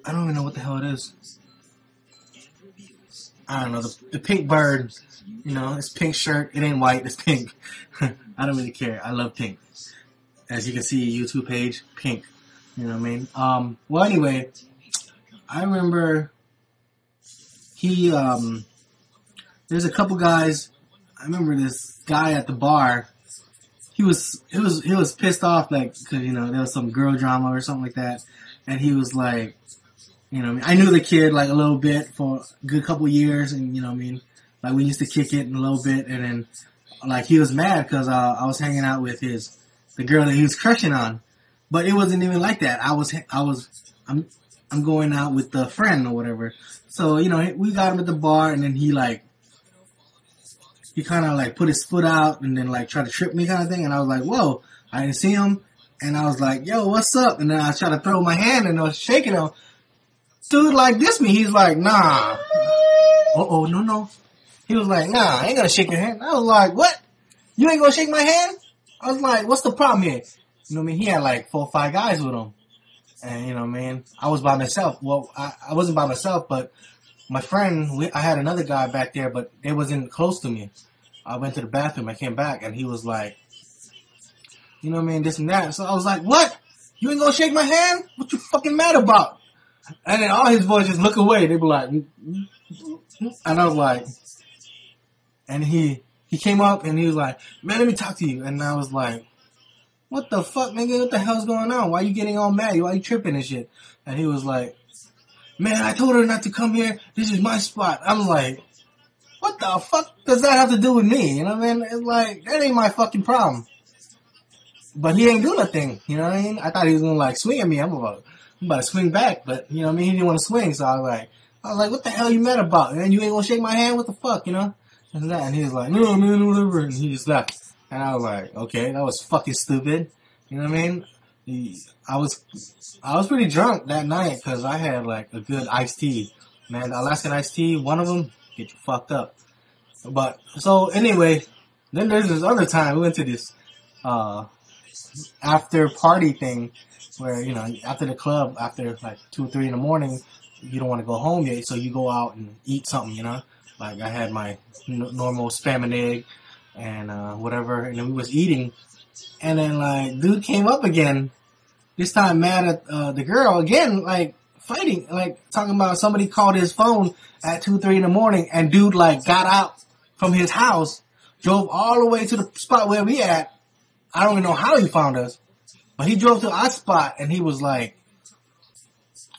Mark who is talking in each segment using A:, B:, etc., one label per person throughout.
A: I don't even know what the hell it is. I don't know, the pink bird. You know, it's pink shirt. It ain't white. It's pink. I don't really care. I love pink. As you can see, YouTube page, pink. You know what I mean? Well, anyway, I remember he, there's a couple guys. I remember this guy at the bar. He was pissed off, like, cause, you know, there was some girl drama or something like that. And he was like, you know what I mean? I knew the kid, like, a little bit for a good couple years, and, you know what I mean? Like, we used to kick it a little bit, and then, like, he was mad cause, I was hanging out with the girl that he was crushing on. But it wasn't even like that. I'm going out with the friend or whatever. So, you know, we got him at the bar, and then he kind of like put his foot out and then like tried to trip me kind of thing. And I was like, whoa, I didn't see him. And I was like, yo, what's up? And then I tried to throw my hand and I was shaking him. Dude like dissed me. He's like, nah. No. He was like, nah, I ain't gonna shake your hand. I was like, what? You ain't gonna shake my hand? I was like, what's the problem here? You know what I mean? He had like 4 or 5 guys with him. And you know what I mean? I was by myself. Well, I wasn't by myself, but my friend, I had another guy back there, but they wasn't close to me. I went to the bathroom, I came back, and he was like, you know what I mean, this and that. So I was like, what? You ain't gonna shake my hand? What you fucking mad about? And then all his boys just look away. They be like, and I was like, and he came up and he was like, man, let me talk to you. And I was like, what the fuck, nigga? What the hell's going on? Why you getting all mad? Why you tripping and shit? And he was like, man, I told her not to come here. This is my spot. I'm like, what the fuck does that have to do with me? You know what I mean? It's like, that ain't my fucking problem. But he ain't do nothing. You know what I mean? I thought he was going to like swing at me. I'm about to swing back. But, you know what I mean? He didn't want to swing. So I was like, what the hell you mad about? Man, you ain't going to shake my hand? What the fuck, you know? And he was like, no, man, whatever. And he just left. And I was like, okay, that was fucking stupid. You know what I mean? I was pretty drunk that night because I had like a good iced tea. Man, the Alaskan iced tea, one of them, get you fucked up. But, so anyway, then there's this other time we went to this, after party thing where, you know, after the club, after like 2 or 3 in the morning, you don't want to go home yet, so you go out and eat something, you know? Like I had my normal spam and egg and, whatever, and then we was eating. And then, like, dude came up again, this time mad at the girl again, like, fighting, like, talking about somebody called his phone at 2, 3 in the morning, and dude, like, got out from his house, drove all the way to the spot where we at. I don't even know how he found us, but he drove to our spot, and he was like,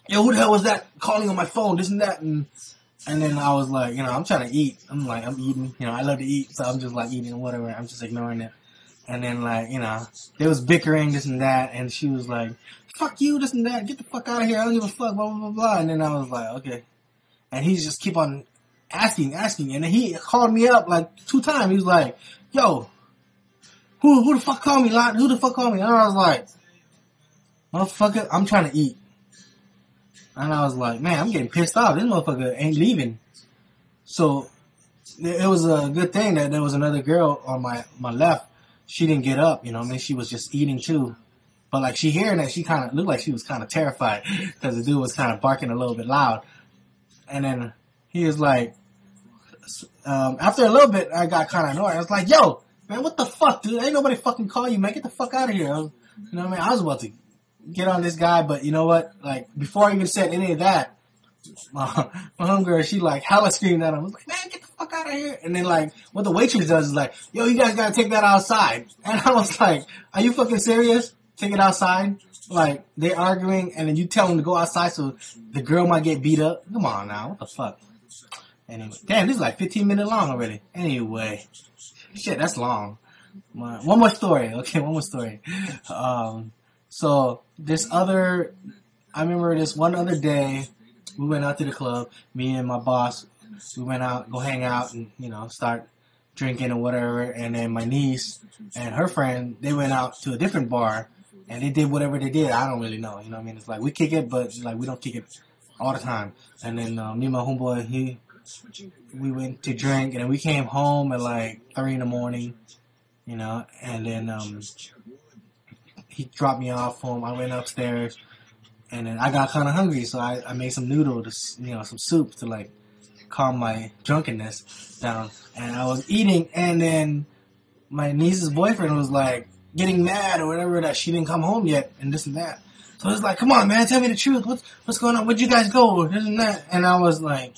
A: yo, who the hell was that calling on my phone, this and that, and then I was like, you know, I'm trying to eat. I'm eating, you know, I love to eat, so I'm just, like, eating whatever, I'm just ignoring it. And then, like, you know, they was bickering, this and that, and she was like, fuck you, this and that, get the fuck out of here, I don't give a fuck, blah, blah, blah, blah. And then I was like, okay. And he just keep on asking, and then he called me up, like, 2 times. He was like, yo, who the fuck called me, Lot? Who the fuck called me? And I was like, motherfucker, I'm trying to eat. And I was like, man, I'm getting pissed off. This motherfucker ain't leaving. So, it was a good thing that there was another girl on my left. She didn't get up, you know what I mean? She was just eating too. But like she hearing that, she kind of looked like she was kind of terrified because the dude was kind of barking a little bit loud. And then he was like, after a little bit, I got kind of annoyed. I was like, yo, man, what the fuck, dude? Ain't nobody fucking call you, man. Get the fuck out of here. You know what I mean? I was about to get on this guy, but you know what? Like, before I even said any of that, my homegirl, she like hella screamed at him. I was like, man, get the fuck out of here. And then like, what the waitress does is like, yo, you guys gotta take that outside. And I was like, are you fucking serious? Take it outside? Like, they're arguing and then you tell them to go outside so the girl might get beat up? Come on now, what the fuck? Anyway, damn, this is like 15 minutes long already. Anyway, shit, that's long. One more story, okay, one more story. So, I remember this one other day, we went out to the club, me and my boss, we went out, go hang out and, you know, start drinking or whatever. And then my niece and her friend, they went out to a different bar and they did whatever they did. I don't really know, you know what I mean? It's like, we kick it, but like, we don't kick it all the time. And then, me and my homeboy, we went to drink and then we came home at like 3 in the morning, you know, and then, he dropped me off home. I went upstairs, and then I got kind of hungry, so I made some noodles, some soup to like calm my drunkenness down. And I was eating, and then my niece's boyfriend was like getting mad or whatever that she didn't come home yet, and this and that. So it's like, come on, man, tell me the truth. What's going on? Where'd you guys go? This and that. And I was like,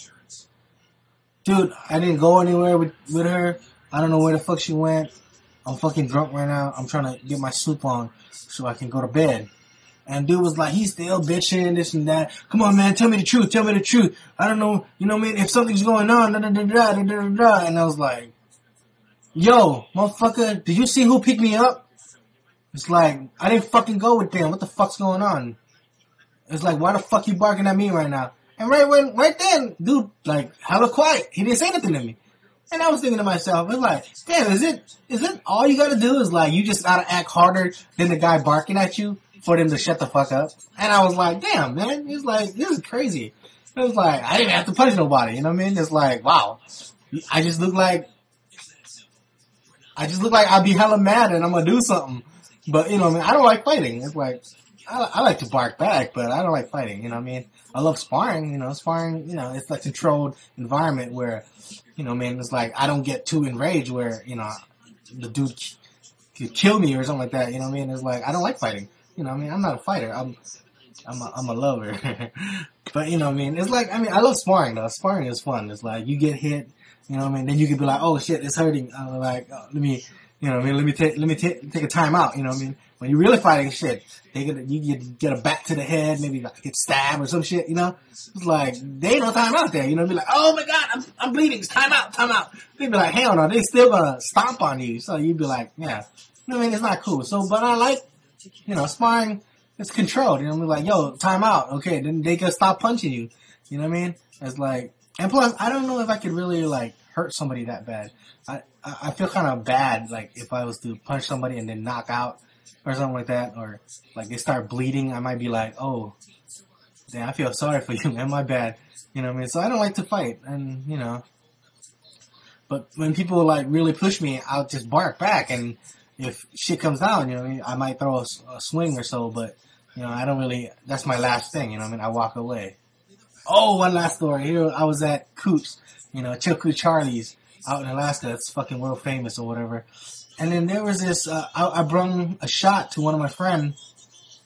A: dude, I didn't go anywhere with her. I don't know where the fuck she went. I'm fucking drunk right now. I'm trying to get my soup on so I can go to bed. And dude was like, he's still bitching, this and that. Come on, man, tell me the truth. Tell me the truth. I don't know, man, if something's going on, da da da da da da da. And I was like, yo, motherfucker, did you see who picked me up? It's like, I didn't fucking go with them. What the fuck's going on? It's like, why the fuck you barking at me right now? And right then, dude, like, hella quiet. He didn't say nothing to me. And I was thinking to myself, it's like, damn, is it all you gotta do is like, you just gotta act harder than the guy barking at you for them to shut the fuck up? And I was like, damn, man, it's like, this is crazy. It was like, I didn't have to punch nobody, you know what I mean? It's like, wow, I just look like I'd be hella mad and I'm gonna do something. But, you know what I mean? I don't like fighting. It's like, I like to bark back, but I don't like fighting, you know what I mean? I love sparring, sparring, it's like controlled environment where, I mean, it's like, I don't get too enraged where, the dude could kill me or something like that, you know what I mean? It's like, I don't like fighting, you know what I mean? I'm not a fighter, I'm a lover. But, you know what I mean? It's like, I mean, I love sparring though. Sparring is fun. It's like, you get hit, you know what I mean? Then you could be like, oh shit, it's hurting. I'm like, let me take a time out, you know what I mean? When you're really fighting shit, you get a bat to the head, maybe like get stabbed or some shit, It's like, they ain't no time out there, Be like, oh my god, I'm bleeding, it's time out. They'd be like, hell no, they still gonna stomp on you. So you'd be like, yeah. You know what I mean? It's not cool. So, but I like, sparring, it's controlled, Be like, yo, time out. Okay, then they can stop punching you. You know what I mean? It's like, and plus, I don't know if I could really like hurt somebody that bad. I feel kind of bad, like, if I was to punch somebody and then knock out or something like that, or, like, they start bleeding, I might be like, oh, damn, I feel sorry for you, man, my bad, you know what I mean? So I don't like to fight, and, but when people, like, really push me, I'll just bark back, and if shit comes down, you know what I mean, I might throw a swing or so, but, I don't really, that's my last thing, you know what I mean, I walk away. Oh, one last story, here, I was at Coops, Chilkoot Charlie's, out in Alaska, it's fucking world famous or whatever. And then there was this, I brung a shot to one of my friends,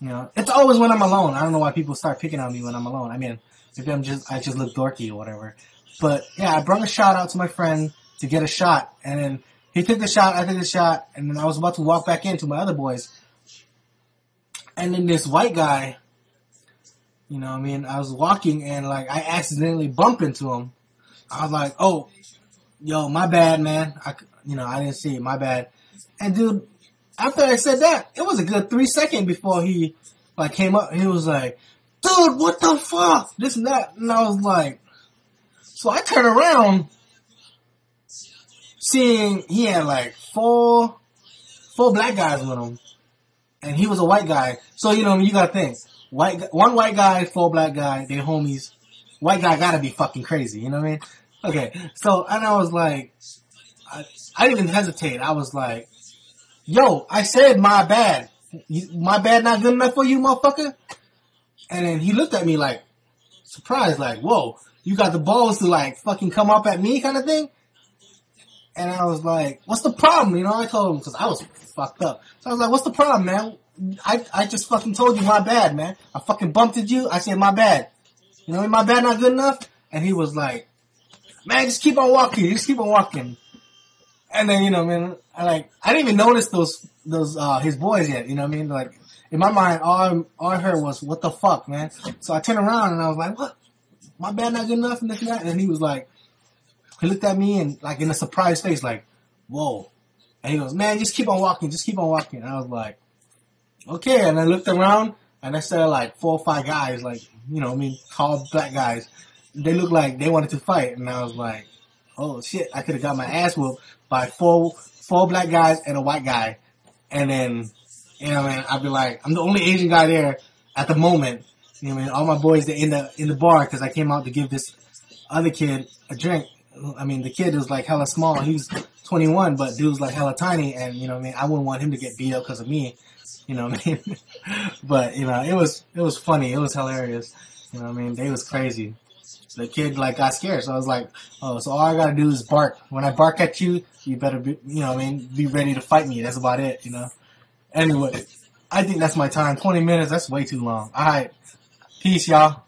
A: it's always when I'm alone. I don't know why people start picking on me when I'm alone. I mean, maybe I just look dorky or whatever. But yeah, I brung a shot out to my friend to get a shot. And then he took the shot, I took the shot, and then I was about to walk back into my other boys. And then this white guy, I was walking and like, I accidentally bumped into him. I was like, oh, yo, my bad, man. I didn't see it. My bad. And dude, after I said that, it was a good 3 seconds before he like came up. He was like, dude, what the fuck? This and that. And I was like, so I turned around, seeing he had like four black guys with him, and he was a white guy. So you gotta think, one white guy, 4 black guys, they homies. White guy gotta be fucking crazy. You know what I mean? Okay, so, and I was like, I didn't even hesitate. I was like, yo, I said my bad. My bad not good enough for you, motherfucker? And then he looked at me like, surprised, like, whoa, you got the balls to like fucking come up at me kind of thing? And I was like, what's the problem? I told him, because I was fucked up. So I was like, what's the problem, man? I just fucking told you my bad, man. I fucking bumped at you. I said my bad. My bad not good enough? And he was like, man, just keep on walking. Just keep on walking. And then, man, I didn't even notice those his boys yet. You know what I mean? Like, in my mind, all I heard was, what the fuck, man? So I turned around and I was like, what? My bad not good enough and this and that? And then he was like, he looked at me and like in a surprised face, like, whoa. And he goes, man, just keep on walking. Just keep on walking. And I was like, okay. And I looked around and I saw like 4 or 5 guys, like, tall black guys. They looked like they wanted to fight, and I was like, oh shit, I could have got my ass whooped by four black guys and a white guy. And then, man, I'd be like, I'm the only Asian guy there at the moment. All my boys, they're in the bar, because I came out to give this other kid a drink. I mean, the kid was like hella small. He was 21, but dude was like hella tiny, and I wouldn't want him to get beat up because of me. You know what I mean? But it was funny. It was hilarious. You know what I mean? They was crazy. The kid like got scared, so I was like, "Oh, so all I gotta do is bark. When I bark at you, you better be, be ready to fight me. That's about it, Anyway, I think that's my time. 20 minutes. That's way too long. All right, peace, y'all."